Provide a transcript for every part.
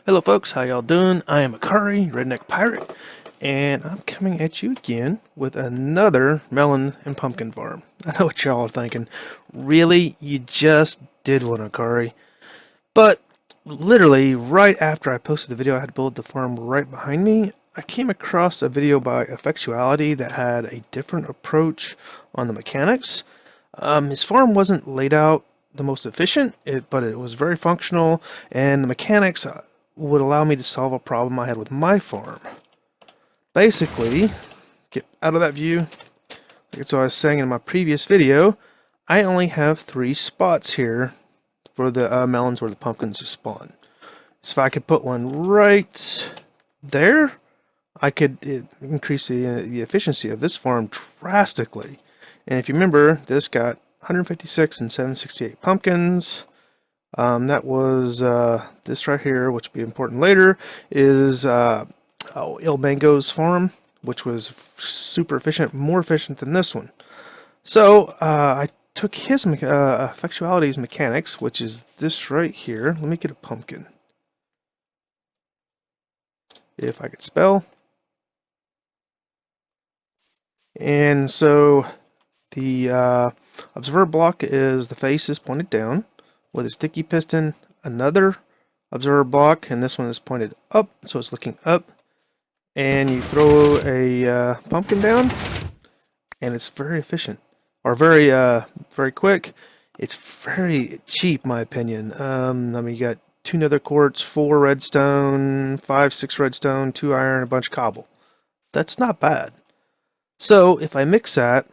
Hello folks, how y'all doing? I am Icarii, Redneck Pirate, and I'm coming at you again with another melon and pumpkin farm. I know what y'all are thinking. Really? You just did one, Icarii. But literally right after I posted the video I had to build the farm right behind me, I came across a video by Effectuality that had a different approach on the mechanics. His farm wasn't laid out the most efficient, but it was very functional, and the mechanics would allow me to solve a problem I had with my farm. Basically, get out of that view. Like so I was saying in my previous video, I only have 3 spots here for the melons where the pumpkins spawn. So if I could put one right there, I could increase the efficiency of this farm drastically. And if you remember, this got 156 and 768 pumpkins. That was this right here, which will be important later, is Il Mango's farm, which was super efficient, more efficient than this one. So I took his Effectuality's mechanics, which is this right here. Let me get a pumpkin. If I could spell. And so the observer block is the face is pointed down with a sticky piston, another observer block, and this one is pointed up, so it's looking up. And you throw a pumpkin down, and it's very efficient, or very quick. It's very cheap, in my opinion. I mean, you got 2 nether quartz, 4 redstone, 5, 6 redstone, 2 iron, a bunch of cobble. That's not bad. So if I mix that,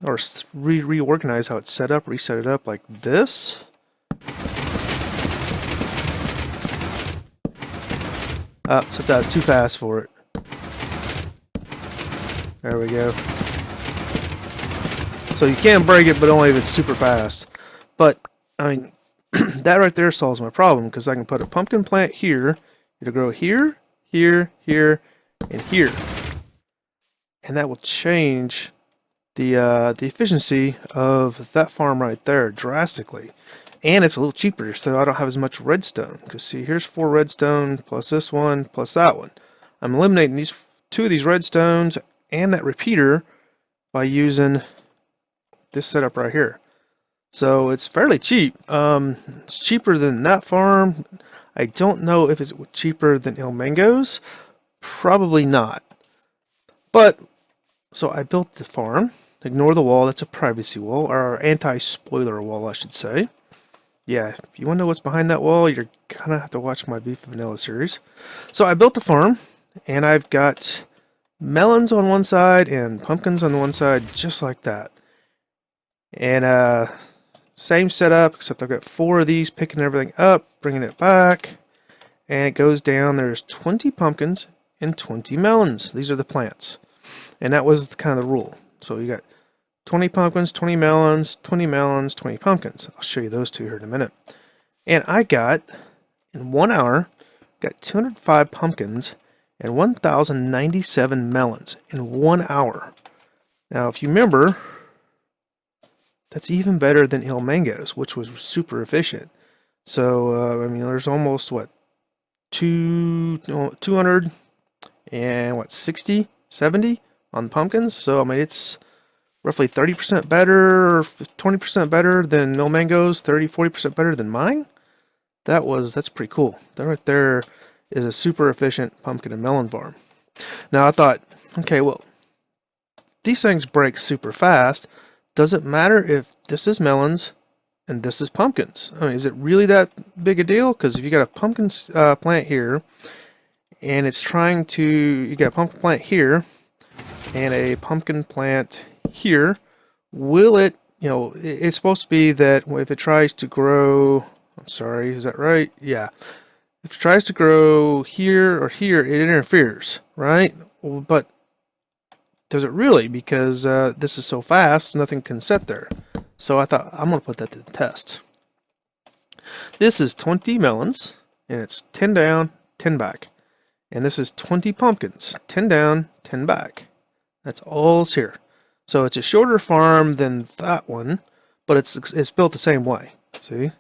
or reorganize how it's set up, reset it up like this. So that was too fast for it. There we go. So you can break it, but only if it's super fast. But, I mean, that right there solves my problem, because I can put a pumpkin plant here. It'll grow here, here, here, and here. And that will change the efficiency of that farm right there drastically. And it's a little cheaper, so I don't have as much redstone. Because see, here's 4 redstone, plus this one, plus that one. I'm eliminating these 2 of these redstones and that repeater by using this setup right here. So it's fairly cheap. It's cheaper than that farm. I don't know if it's cheaper than Il Mango's. Probably not. But, so I built the farm. Ignore the wall, that's a privacy wall, or anti-spoiler wall, I should say. Yeah, if you want to know what's behind that wall, you're gonna have to watch my V4V Vanilla series. So I built the farm, and I've got melons on one side and pumpkins on the one side, just like that. And same setup, except I've got 4 of these, picking everything up, bringing it back, and it goes down. There's 20 pumpkins and 20 melons. These are the plants, and that was kind of the rule. So you got 20 pumpkins, 20 melons, 20 melons, 20 pumpkins. I'll show you those 2 here in a minute. And I got, in 1 hour, got 205 pumpkins and 1,097 melons in 1 hour. Now, if you remember, that's even better than Il Mango's, which was super efficient. So, I mean, there's almost, what, 200 and, what, 60, 70 on pumpkins? So, I mean, it's roughly 30% better, or 20% better than Il Mango's, 30-40% better than mine. That's pretty cool. That right there is a super efficient pumpkin and melon farm. Now I thought, okay, well, these things break super fast. Does it matter if this is melons and this is pumpkins? I mean, is it really that big a deal? Because if you got a pumpkin plant here, and it's trying to, you got a pumpkin plant here, and a pumpkin plant here, will it, you know, it's supposed to be that if it tries to grow, I'm sorry, is that right? Yeah. If it tries to grow here or here, it interferes, right? But does it really? Because this is so fast, nothing can sit there. So I thought, I'm going to put that to the test. This is 20 melons, and it's 10 down, 10 back. And this is 20 pumpkins, 10 down, 10 back. That's all it's here. So it's a shorter farm than that one, but it's built the same way. See?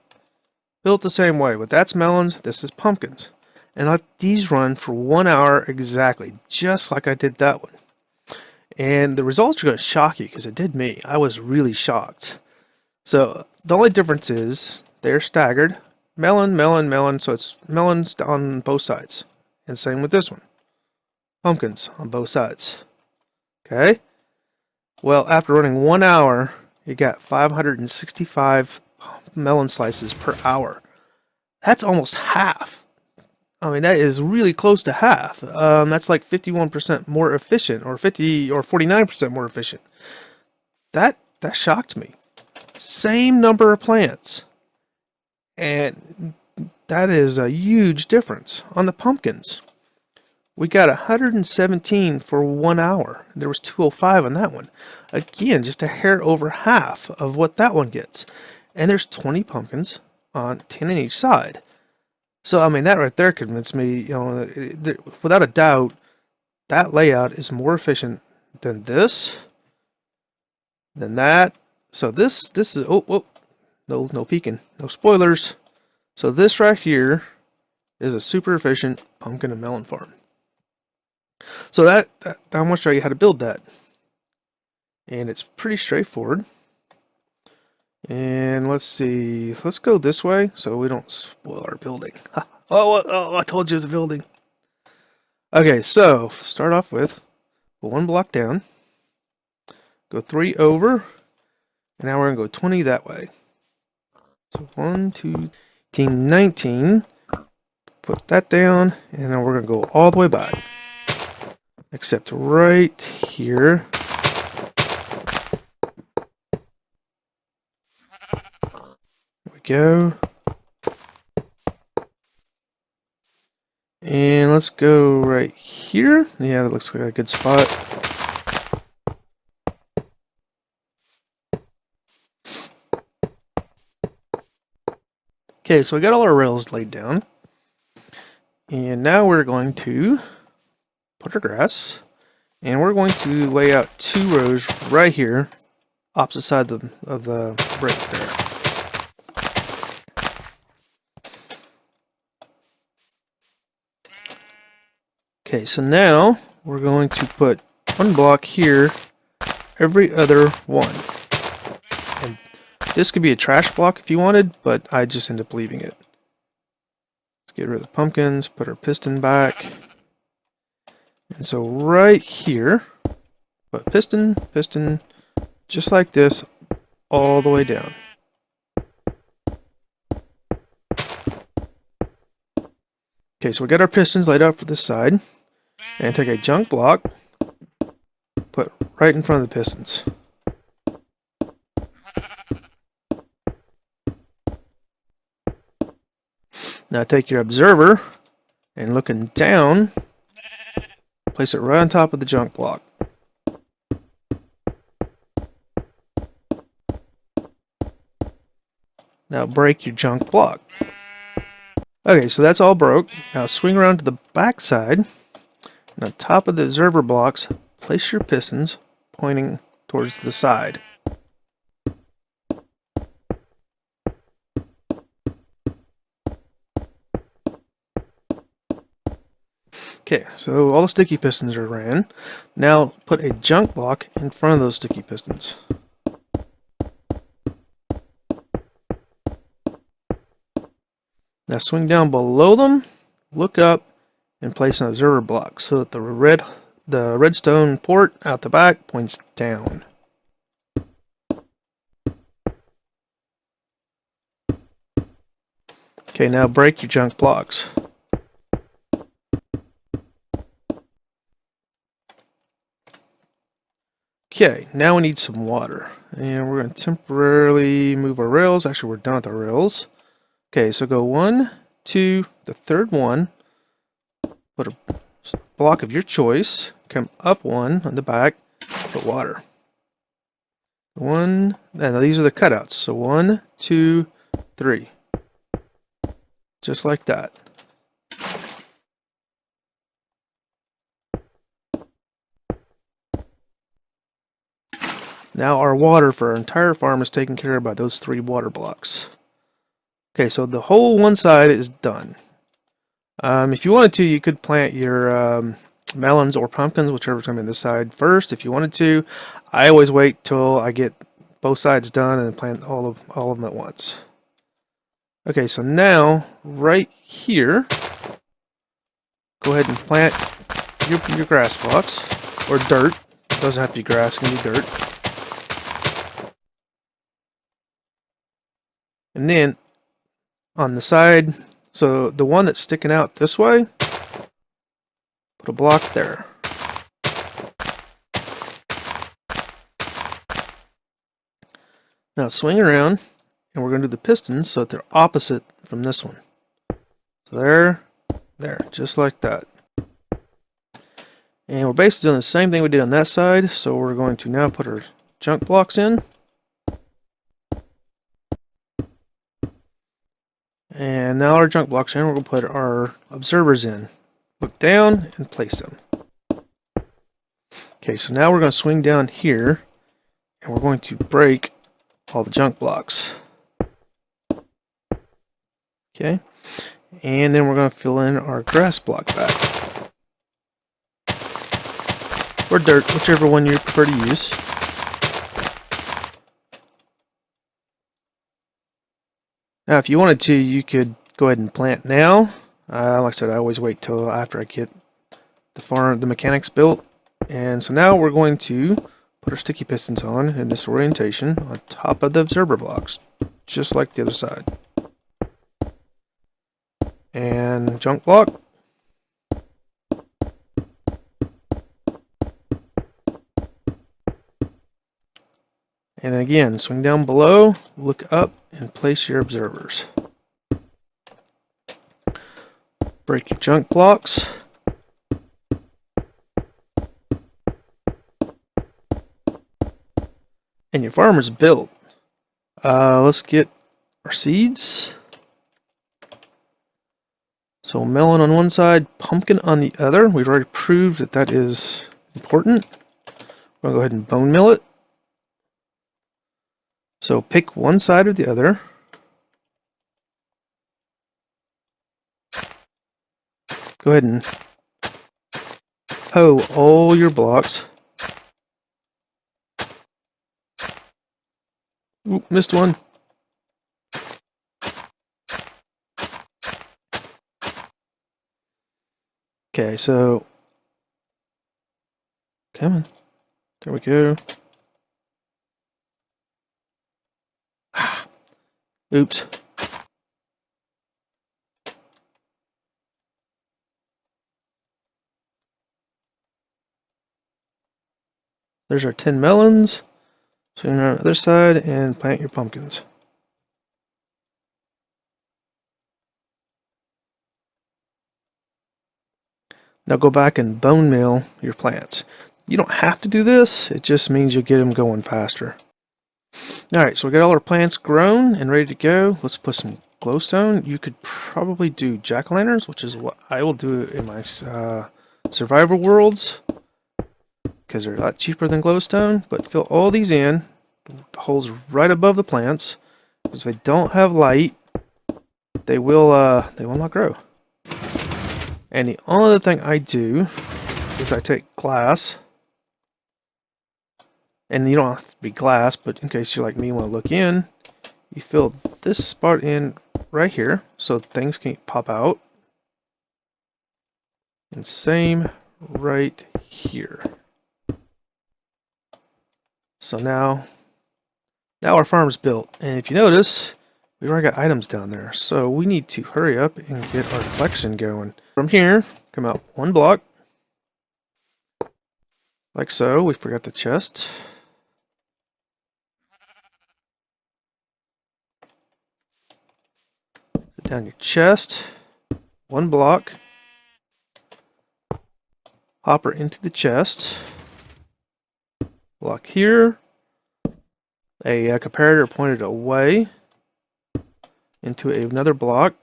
Built the same way, but that's melons, this is pumpkins. and let these run for 1 hour exactly, just like I did that one. And the results are going to shock you, because it did me. I was really shocked. So the only difference is they're staggered. Melon, melon, melon, so it's melons on both sides. And same with this one. Pumpkins on both sides. Okay? Well, after running 1 hour, you got 565 melon slices per hour. That's almost half. I mean, that is really close to half. That's like 51% more efficient, or 50 or 49% more efficient. That shocked me. Same number of plants, and that is a huge difference. On the pumpkins, we got 117 for 1 hour. There was 205 on that one. Again, just a hair over half of what that one gets. And there's 20 pumpkins on 10 on each side. So, I mean, that right there convinced me, you know, without a doubt, that layout is more efficient than this, than that. So this is, no peeking, no spoilers. So this right here is a super efficient pumpkin and melon farm. So that I'm going to show you how to build that. And it's pretty straightforward. And let's see, let's go this way so we don't spoil our building. Oh, I told you it was a building. Okay, so start off with 1 block down, go 3 over, and now we're going to go 20 that way. So 1, 2, 18, 19, put that down, and then we're going to go all the way back. Except right here. There we go. And let's go right here. Yeah, that looks like a good spot. Okay, so we got all our rails laid down. And now we're going to put our grass. And we're going to lay out 2 rows right here, opposite side of the brick there. Okay, so now we're going to put 1 block here every other one. And this could be a trash block if you wanted, but I just end up leaving it. Let's get rid of the pumpkins, put our piston back. And so right here, put piston, piston, just like this, all the way down. Okay, so we got our pistons laid out for this side. And take a junk block, put right in front of the pistons. Now take your observer and looking down, place it right on top of the junk block. Now break your junk block. Okay, so that's all broke. Now swing around to the back side. And on top of the observer blocks, place your pistons pointing towards the side. Okay, so all the sticky pistons are ran. Now put a junk block in front of those sticky pistons. Now swing down below them, look up, and place an observer block so that the redstone port out the back points down. Okay, now break your junk blocks. Okay, now we need some water. And we're going to temporarily move our rails. Actually, we're done with our rails. Okay, so go 1, 2, the third one. Put a block of your choice. Come up 1 on the back. Put water. 1, and these are the cutouts. So 1, 2, 3. Just like that. Now our water for our entire farm is taken care of by those 3 water blocks. Okay, so the whole one side is done. If you wanted to, you could plant your melons or pumpkins, whichever's going to be on this side first. If you wanted to, I always wait till I get both sides done and then plant all of them at once. Okay, so now right here, go ahead and plant your grass blocks or dirt. It doesn't have to be grass; it can be dirt. And then on the side, so the one that's sticking out this way, put a block there. Now swing around, and we're going to do the pistons so that they're opposite from this one. So there, just like that. And we're basically doing the same thing we did on that side, so we're going to now put our junk blocks in. And now our junk blocks are in, we're going to put our observers in. Look down and place them. Okay, so now we're going to swing down here, and we're going to break all the junk blocks. Okay, and then we're going to fill in our grass block back. Or dirt, whichever one you prefer to use. Now, if you wanted to, you could go ahead and plant now. Like I said, I always wait till after I get the mechanics built. And so now we're going to put our sticky pistons on in this orientation on top of the observer blocks, just like the other side. And junk block. And then again, swing down below, look up, and place your observers. Break your junk blocks. And your farmer's built. Let's get our seeds. So melon on one side, pumpkin on the other. We've already proved that that is important. We're going to go ahead and bone mill it. So pick one side or the other. Go ahead and hoe all your blocks. Oop, missed one. Okay, so come on. There we go. Oops. There's our 10 melons. Swing around on the other side and plant your pumpkins. Now go back and bone mill your plants. You don't have to do this, it just means you'll get them going faster. Alright, so we got all our plants grown and ready to go. Let's put some glowstone. You could probably do jack-o'-lanterns, which is what I will do in my survival worlds, because they're a lot cheaper than glowstone. But fill all these in, the holes right above the plants, because if they don't have light, they will not grow. And the only other thing I do is I take glass, and you don't have to be glass, but in case you're like me and want to look in, you fill this spot in right here so things can't pop out. And same right here. So now our farm's built, and if you notice, we already got items down there, so we need to hurry up and get our collection going. From here, come out one block, like so. We forgot the chest. Put down your chest, one block, hopper into the chest, block here, a comparator pointed away into another block,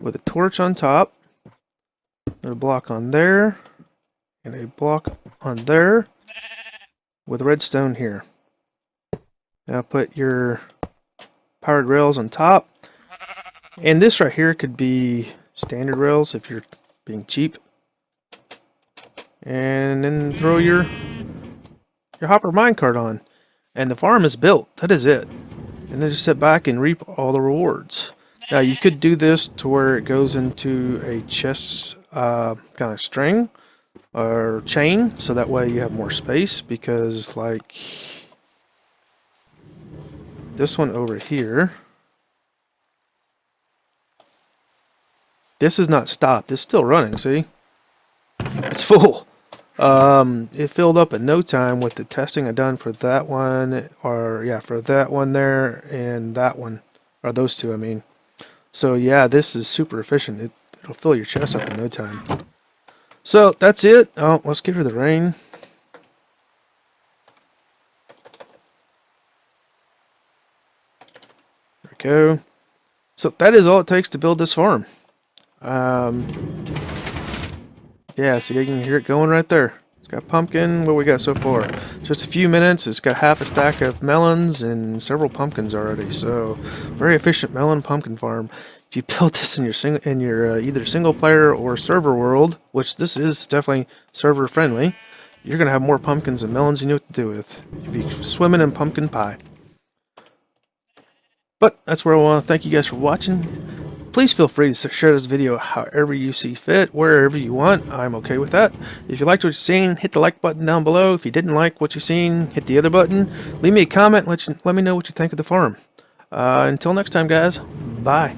with a torch on top, another block on there, and a block on there, with redstone here. Now put your powered rails on top. And this right here could be standard rails if you're being cheap. And then throw your hopper minecart on. And the farm is built. That is it. And then just sit back and reap all the rewards. Now you could do this to where it goes into a chest kind of string or chain, so that way you have more space, because like this one over here, this is not stopped, it's still running, see? It's full. It filled up in no time with the testing I done for that one, or yeah, for that one there and that one, or those two I mean. So yeah, this is super efficient. It'll fill your chest up in no time. So that's it. Oh, let's get rid of the rain. There we go. So that is all it takes to build this farm. Yeah, so you can hear it going right there. It's got pumpkin. What we got so far? Just a few minutes. It's got half a stack of melons and several pumpkins already. So very efficient melon pumpkin farm. If you build this in your either single player or server world, which this is definitely server friendly, you're gonna have more pumpkins and melons than you know what to do with. You'll be swimming in pumpkin pie. But that's where I want to thank you guys for watching. Please feel free to share this video however you see fit, wherever you want. I'm okay with that. If you liked what you've seen, hit the like button down below. If you didn't like what you've seen, hit the other button. Leave me a comment and let me know what you think of the farm. Until next time, guys. Bye.